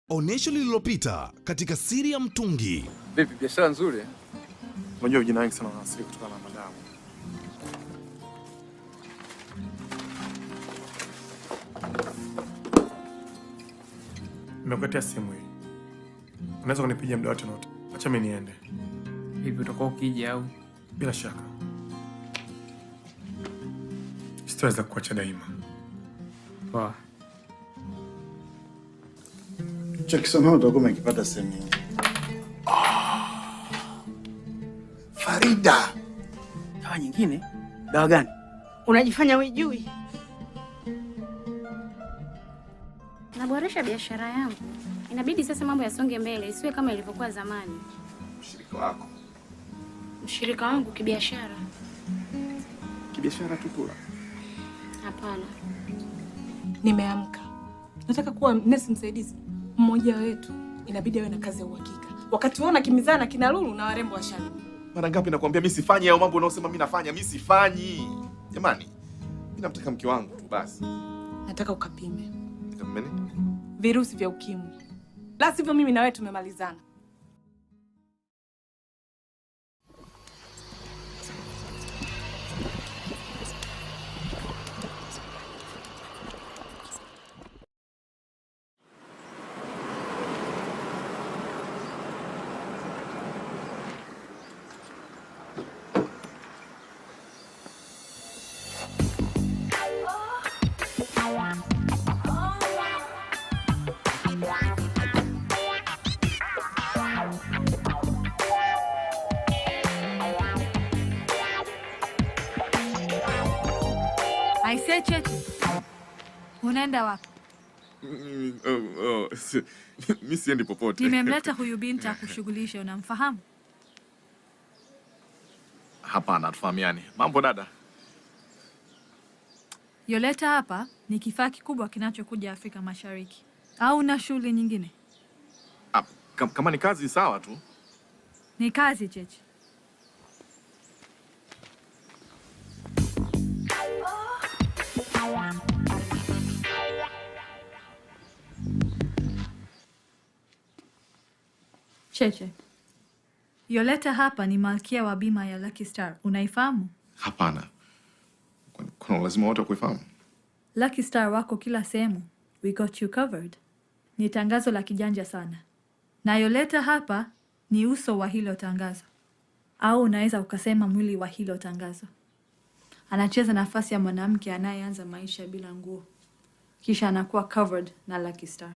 Onyesho lililopita katika siri ya mtungi. Vipi, biashara nzuri? Unajua vijana wengi sana wanasiri kutokana na madawa. Nimekuletea simu hii. Unaweza kunipigia muda wote wote. Acha mimi niende. Hivi utakuwa ukija au? Bila shaka. Sitaweza kuacha daima. Poa. Chakisoma utakuwa umekipata sehemu nyingine. Farida. Dawa nyingine? Dawa gani? Unajifanya hujui. Naboresha biashara yangu. Inabidi sasa mambo yasonge mbele, isiwe kama ilivyokuwa zamani. Mshirika wako. Mshirika wangu kibiashara? Kibiashara tu kula. Hapana. Nimeamka. Nataka kuwa nesi msaidizi. Mmoja wetu inabidi awe na kazi ya uhakika. Wakati wao nakimizana kina Lulu na warembo wa shani. Mara ngapi nakwambia mimi sifanyi hayo mambo unaosema mimi nafanya, mimi sifanyi. Jamani, mimi namtaka mke wangu tu basi. Nataka ukapime. Nikapime nini? Virusi vya ukimwi. La sivyo mimi na wewe tumemalizana. Aisee Cheche, unaenda wapi? Mimi siendi popote. Nimemleta huyu binti akushughulishe, unamfahamu? Hapana, tufahamiane. Mambo dada? Yoleta hapa ni kifaa kikubwa kinachokuja Afrika Mashariki. Au na shughuli nyingine? Kama ni kazi sawa tu. Ni kazi Cheche. Cheche, Yoleta hapa ni malkia wa bima ya Lucky Star. Unaifahamu? Hapana. Kuna lazima wote kuifahamu. Lucky Star wako kila sehemu. We got you covered. Ni tangazo la kijanja sana. Na Yoleta hapa ni uso wa hilo tangazo. Au unaweza ukasema mwili wa hilo tangazo. Anacheza nafasi ya mwanamke anayeanza maisha bila nguo. Kisha anakuwa covered na Lucky Star.